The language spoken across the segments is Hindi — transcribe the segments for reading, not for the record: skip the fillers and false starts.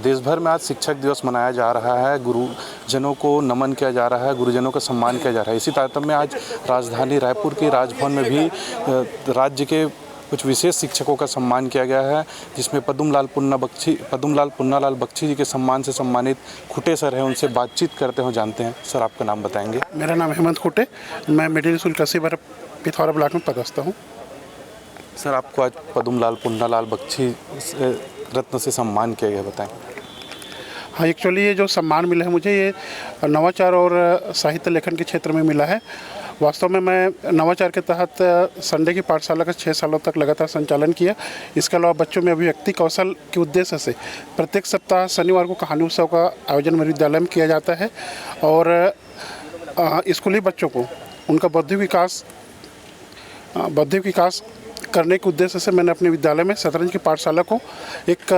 देश भर में आज शिक्षक दिवस मनाया जा रहा है, गुरुजनों को नमन किया जा रहा है, गुरुजनों का सम्मान किया जा रहा है। इसी तारतम्य में आज राजधानी रायपुर के राजभवन में भी राज्य के कुछ विशेष शिक्षकों का सम्मान किया गया है, जिसमें पद्मलाल पुन्नालाल बख्शी जी के सम्मान से सम्मानित खुटे सर हैं। उनसे बातचीत करते हुए जानते हैं। सर, आपका नाम बताएंगे? मेरा नाम हेमंत खुटे, मैं मिडिल स्कूल कसीबर पिथौरा ब्लॉक में पदस्थ हूँ। सर, आपको आज पद्मलाल पुन्नालाल बख्शी रत्न से सम्मान किया गया, बताएं। हाँ, एक्चुअली ये जो सम्मान मिला है मुझे, ये नवाचार और साहित्य लेखन के क्षेत्र में मिला है। वास्तव में मैं नवाचार के तहत संडे की पाठशाला का 6 सालों तक लगातार संचालन किया। इसके अलावा बच्चों में अभिव्यक्ति कौशल के उद्देश्य से प्रत्येक सप्ताह शनिवार को कहानी उत्सव का आयोजन मेरे विद्यालय में किया जाता है और स्कूली बच्चों को उनका बौद्धिक विकास करने के उद्देश्य से मैंने अपने विद्यालय में शतरंज की पाठशाला को एक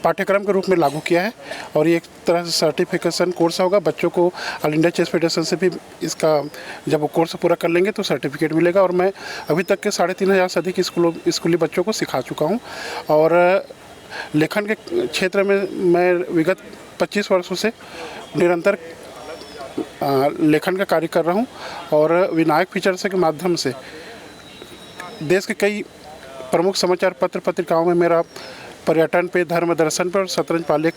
पाठ्यक्रम के रूप में लागू किया है और ये एक तरह से सर्टिफिकेशन कोर्स होगा। बच्चों को ऑल इंडिया चेस फेडरेशन से भी इसका जब वो कोर्स पूरा कर लेंगे तो सर्टिफिकेट मिलेगा और मैं अभी तक के 3500 से अधिक स्कूली बच्चों को सिखा चुका हूँ और लेखन के क्षेत्र में मैं विगत 25 वर्षों से निरंतर लेखन का कार्य कर रहा हूँ और विनायक फीचर्स के माध्यम से देश के कई प्रमुख समाचार पत्र पत्रिकाओं में मेरा पर्यटन पे, धर्म दर्शन पर और शतरंज पालेख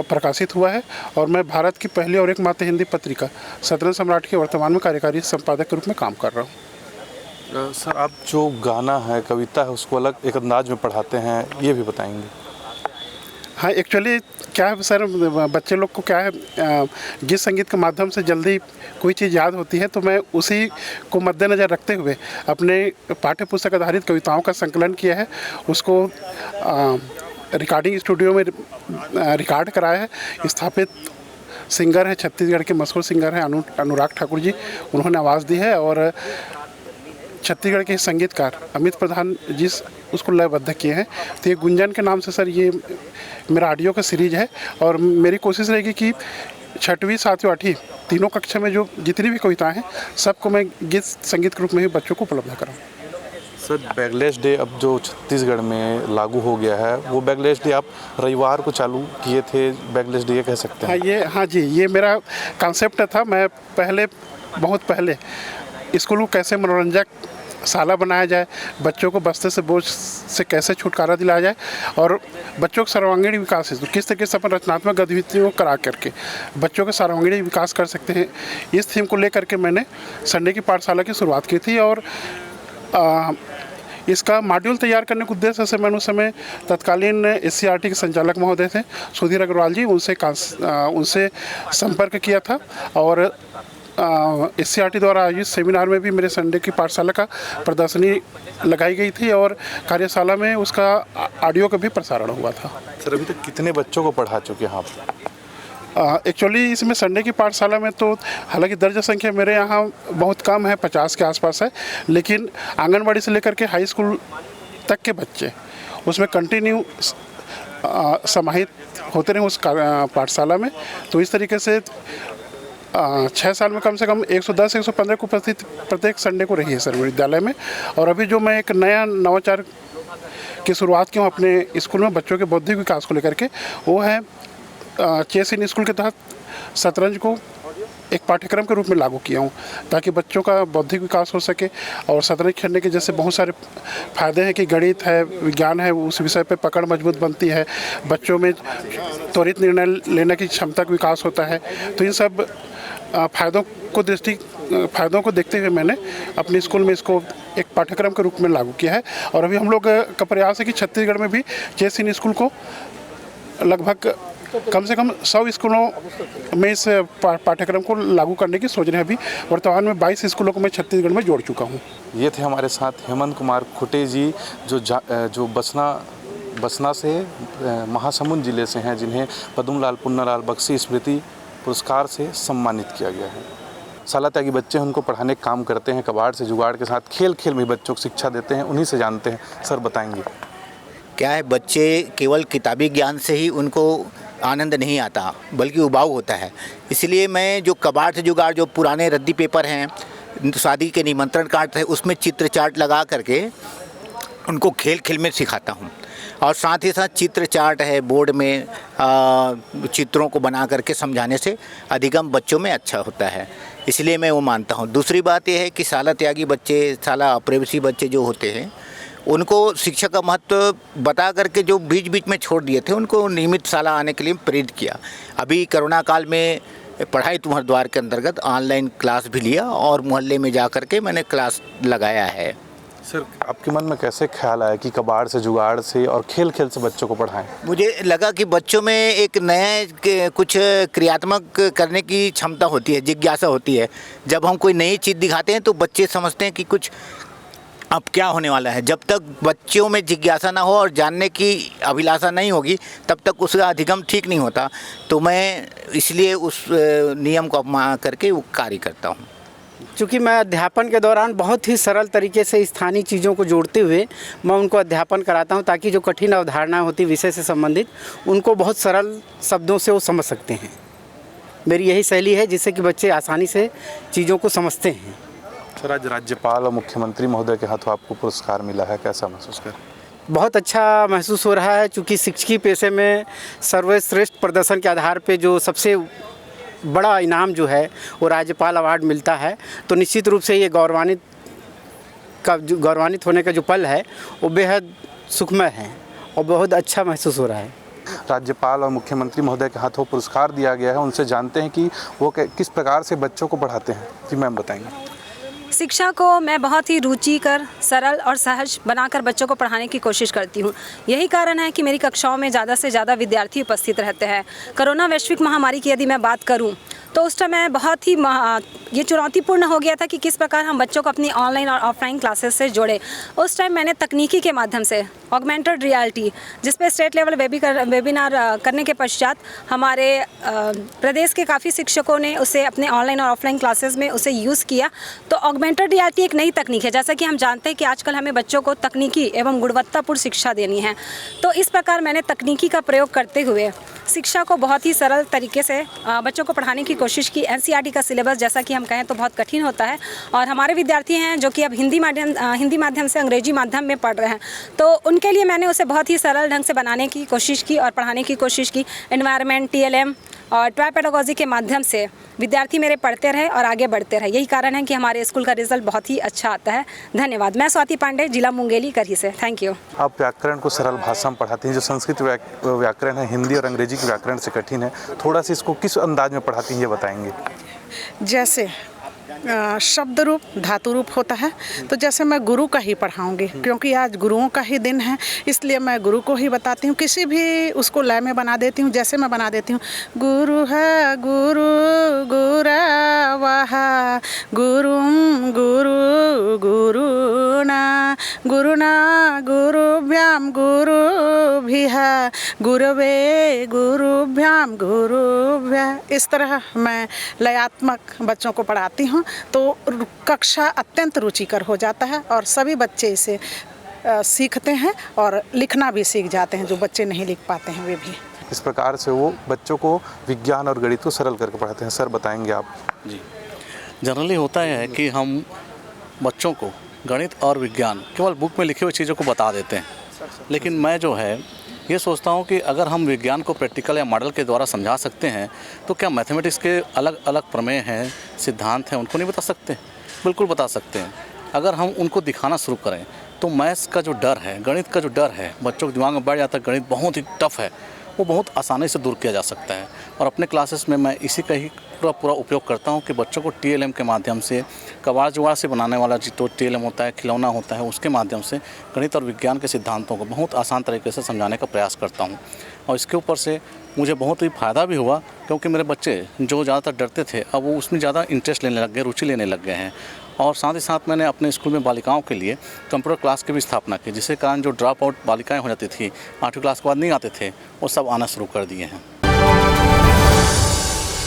प्रकाशित हुआ है और मैं भारत की पहली और एकमात्र हिंदी पत्रिका शतरंज सम्राट के वर्तमान में कार्यकारी संपादक के रूप में काम कर रहा हूँ। सर, आप जो गाना है, कविता है, उसको अलग एक अंदाज में पढ़ाते हैं, ये भी बताएंगे? हाँ, एक्चुअली क्या है सर, बच्चे लोग को क्या है, गीत संगीत के माध्यम से जल्दी कोई चीज़ याद होती है तो मैं उसी को मद्देनज़र रखते हुए अपने पाठ्य पुस्तक आधारित कविताओं का संकलन किया है। उसको रिकॉर्डिंग स्टूडियो में रिकॉर्ड कराया है। स्थापित सिंगर है, छत्तीसगढ़ के मशहूर सिंगर हैं अनुराग ठाकुर जी, उन्होंने आवाज़ दी है और छत्तीसगढ़ के संगीतकार अमित प्रधान जी उसको लयबद्ध किए हैं। तो ये गुंजन के नाम से सर ये मेरा ऑडियो का सीरीज है और मेरी कोशिश रहेगी कि 6वीं 7वीं 8वीं तीनों कक्षा में जो जितनी भी कविताएं हैं सबको मैं गीत संगीत के रूप में ही बच्चों को उपलब्ध कराऊँ। सर, बैकलैश डे अब जो छत्तीसगढ़ में लागू हो गया है, वो बैकलैश डे आप रविवार को चालू किए थे, बैकलैश डे कह सकते हैं? हाँ जी, ये मेरा कॉन्सेप्ट था। मैं बहुत पहले स्कूल को कैसे मनोरंजक साला बनाया जाए, बच्चों को बस्ते से बोझ से कैसे छुटकारा दिलाया जाए और बच्चों का सर्वांगीण विकास है तो किस तरीके से अपन रचनात्मक गतिविधियों को करा करके बच्चों का सर्वांगीण विकास कर सकते हैं, इस थीम को लेकर के मैंने संडे की पाठशाला की शुरुआत की थी और इसका मॉड्यूल तैयार करने के उद्देश्य से मैंने उस समय तत्कालीन SCERT के संचालक महोदय थे सुधीर अग्रवाल जी, उनसे संपर्क किया था और SCERT द्वारा आयोजित सेमिनार में भी मेरे संडे की पाठशाला का प्रदर्शनी लगाई गई थी और कार्यशाला में उसका ऑडियो का भी प्रसारण हुआ था। सर, अभी तक कितने बच्चों को पढ़ा चुके हैं आप? एक्चुअली इसमें संडे की पाठशाला में तो हालांकि दर्ज संख्या मेरे यहाँ बहुत कम है, 50 के आसपास है, लेकिन आंगनबाड़ी से लेकर के हाई स्कूल तक के बच्चे उसमें कंटिन्यू समाहित होते रहे उस पाठशाला में। तो इस तरीके से 6 साल में कम से कम 110-115 को प्रत्येक संडे को रही है सर विद्यालय में। और अभी जो मैं एक नया नवाचार की शुरुआत की हूँ अपने स्कूल में बच्चों के बौद्धिक विकास को लेकर के, वो है चेस इन स्कूल के तहत शतरंज को एक पाठ्यक्रम के रूप में लागू किया हूँ ताकि बच्चों का बौद्धिक विकास हो सके और शतरंज खेलने के जैसे बहुत सारे फायदे हैं कि गणित है, विज्ञान है, उस विषय पे पकड़ मजबूत बनती है, बच्चों में त्वरित निर्णय लेने की क्षमता का विकास होता है। तो इन सब फायदों को देखते हुए मैंने अपने स्कूल में इसको एक पाठ्यक्रम के रूप में लागू किया है और अभी हम लोग का प्रयास है कि छत्तीसगढ़ में भी चेस इन स्कूल को लगभग कम से कम 100 स्कूलों में इस पाठ्यक्रम को लागू करने की सोच रहे हैं। अभी वर्तमान में 22 स्कूलों को मैं छत्तीसगढ़ में जोड़ चुका हूँ। ये थे हमारे साथ हेमंत कुमार खुटे जी जो बसना से महासमुंद जिले से हैं, जिन्हें पद्मलाल पुन्नालाल बख्शी स्मृति पुरस्कार से सम्मानित किया गया है। साला त्यागी बच्चे उनको पढ़ाने का काम करते हैं, कबाड़ से जुगाड़ के साथ खेल खेल में बच्चों को शिक्षा देते हैं, उन्हीं से जानते हैं। सर, बताएंगे क्या है, बच्चे केवल किताबी ज्ञान से ही उनको आनंद नहीं आता बल्कि उबाऊ होता है। इसलिए मैं जो कबाड़ से जुगाड़, जो पुराने रद्दी पेपर हैं, शादी के निमंत्रण कार्ड है, उसमें चित्र चार्ट लगा करके उनको खेल खेल में सिखाता हूँ। और साथ ही साथ चित्र चार्ट है बोर्ड में, चित्रों को बना करके समझाने से अधिगम बच्चों में अच्छा होता है, इसलिए मैं वो मानता हूँ। दूसरी बात यह है कि शाला त्यागी बच्चे, शाला अप्रवेशी बच्चे जो होते हैं, उनको शिक्षा का महत्व बता करके जो बीच बीच में छोड़ दिए थे, उनको नियमित शाला आने के लिए प्रेरित किया। अभी कोरोना काल में पढ़ाई तुम्हारे द्वार के अंतर्गत ऑनलाइन क्लास भी लिया और मोहल्ले में जा कर के मैंने क्लास लगाया है। सर, आपके मन में कैसे ख्याल आया कि कबाड़ से, जुगाड़ से और खेल खेल से बच्चों को पढ़ाएं? मुझे लगा कि बच्चों में एक नए कुछ क्रियात्मक करने की क्षमता होती है, जिज्ञासा होती है। जब हम कोई नई चीज़ दिखाते हैं तो बच्चे समझते हैं कि कुछ अब क्या होने वाला है। जब तक बच्चों में जिज्ञासा ना हो और जानने की अभिलाषा नहीं होगी, तब तक उसका अधिगम ठीक नहीं होता। तो मैं इसलिए उस नियम को अपना करके वो कार्य करता हूँ। चूँकि मैं अध्यापन के दौरान बहुत ही सरल तरीके से स्थानीय चीज़ों को जोड़ते हुए मैं उनको अध्यापन कराता हूँ, ताकि जो कठिन अवधारणाएँ होती विषय से संबंधित, उनको बहुत सरल शब्दों से वो समझ सकते हैं। मेरी यही शैली है जिससे कि बच्चे आसानी से चीज़ों को समझते हैं। सर, आज राज्यपाल और मुख्यमंत्री महोदय के हाथों आपको पुरस्कार मिला है, कैसा महसूस कर? बहुत अच्छा महसूस हो रहा है, चूँकि शिक्षकी पेशे में सर्वश्रेष्ठ प्रदर्शन के आधार पे जो सबसे बड़ा इनाम जो है वो राज्यपाल अवार्ड मिलता है, तो निश्चित रूप से ये गौरवान्वित होने का जो पल है वो बेहद सुखमय है और बहुत अच्छा महसूस हो रहा है। राज्यपाल और मुख्यमंत्री महोदय के हाथों पुरस्कार दिया गया है, उनसे जानते हैं कि वो किस प्रकार से बच्चों को पढ़ाते हैं। जी मैम, बताएंगे। शिक्षा को मैं बहुत ही रुचिकर, सरल और सहज बनाकर बच्चों को पढ़ाने की कोशिश करती हूँ। यही कारण है कि मेरी कक्षाओं में ज़्यादा से ज़्यादा विद्यार्थी उपस्थित रहते हैं। कोरोना वैश्विक महामारी की यदि मैं बात करूँ तो उस समय बहुत ही ये चुनौतीपूर्ण हो गया था कि किस प्रकार हम बच्चों को अपनी ऑनलाइन और ऑफलाइन क्लासेस से जोड़ें। उस टाइम मैंने तकनीकी के माध्यम से ऑगमेंटेड रियलिटी, जिस पे स्टेट लेवल वेबिनार करने के पश्चात हमारे प्रदेश के काफ़ी शिक्षकों ने उसे अपने ऑनलाइन और ऑफलाइन क्लासेस में उसे यूज़ किया। तो ऑगमेंटेड रियलिटी एक नई तकनीक है, जैसा कि हम जानते हैं कि आजकल हमें बच्चों को तकनीकी एवं गुणवत्तापूर्ण शिक्षा देनी है। तो इस प्रकार मैंने तकनीकी का प्रयोग करते हुए शिक्षा को बहुत ही सरल तरीके से बच्चों को पढ़ाने की कोशिश की। एनसीईआरटी का सिलेबस जैसा कि हम कहें तो बहुत कठिन होता है और हमारे विद्यार्थी हैं जो कि अब हिंदी माध्यम से अंग्रेजी माध्यम में पढ़ रहे हैं, तो उनके लिए मैंने उसे बहुत ही सरल ढंग से बनाने की कोशिश की और पढ़ाने की कोशिश की। एनवायरनमेंट, TLM और ट्राई पेडागोजी के माध्यम से विद्यार्थी मेरे पढ़ते रहे और आगे बढ़ते रहे। यही कारण है कि हमारे स्कूल का रिजल्ट बहुत ही अच्छा आता है। धन्यवाद। मैं स्वाति पांडे, जिला मुंगेली, करही से। Thank you. आप व्याकरण को सरल भाषा में पढ़ाती हैं। जो संस्कृत व्याकरण है, हिंदी और अंग्रेजी के व्याकरण से कठिन है, थोड़ा सा इसको किस अंदाज में पढ़ाती हैं ये बताएंगे? जैसे शब्द रूप, धातु रूप होता है, तो जैसे मैं गुरु का ही पढ़ाऊंगी, क्योंकि आज गुरुओं का ही दिन है, इसलिए मैं गुरु को ही बताती हूँ। किसी भी उसको लय में बना देती हूँ। जैसे मैं बना देती हूँ, गुरु है गुरु गुरवः गुरुं गुरु गुरुना गुरुना गुरुभ्याम गुरुभिः गुरवे गुरुभ्याम गुरुभ्यः। इस तरह मैं लयात्मक बच्चों को पढ़ाती हूँ, तो कक्षा अत्यंत रुचिकर हो जाता है और सभी बच्चे इसे सीखते हैं और लिखना भी सीख जाते हैं। जो बच्चे नहीं लिख पाते हैं वे भी। इस प्रकार से वो बच्चों को विज्ञान और गणित को सरल करके पढ़ाते हैं। सर, बताएंगे आप? जी, जनरली होता है कि हम बच्चों को गणित और विज्ञान केवल बुक में लिखी हुई चीज़ों को बता देते हैं, लेकिन मैं जो है ये सोचता हूँ कि अगर हम विज्ञान को प्रैक्टिकल या मॉडल के द्वारा समझा सकते हैं, तो क्या मैथमेटिक्स के अलग अलग प्रमेय हैं, सिद्धांत हैं, उनको नहीं बता सकते? बिल्कुल बता सकते हैं। अगर हम उनको दिखाना शुरू करें तो मैथ्स का जो डर है, गणित का जो डर है, बच्चों के दिमाग में बैठ जाता है गणित बहुत ही टफ है, वो बहुत आसानी से दूर किया जा सकता है। और अपने क्लासेस में मैं इसी का ही पूरा उपयोग करता हूँ कि बच्चों को TLM के माध्यम से, कबाड़ जुगाड़ से बनाने वाला जो TLM होता है, खिलौना होता है, उसके माध्यम से गणित और विज्ञान के सिद्धांतों को बहुत आसान तरीके से समझाने का प्रयास करता हूँ। और इसके ऊपर से मुझे बहुत ही फ़ायदा भी हुआ, क्योंकि मेरे बच्चे जो ज़्यादातर डरते थे अब वो उसमें ज़्यादा इंटरेस्ट लेने लग गए, रुचि लेने लग गए हैं। और साथ ही साथ मैंने अपने स्कूल में बालिकाओं के लिए कंप्यूटर क्लास की भी स्थापना की, जिसके कारण जो ड्रॉप आउट बालिकाएँ हो जाती थी, 8वीं क्लास के बाद नहीं आते थे, वो सब आना शुरू कर दिए हैं।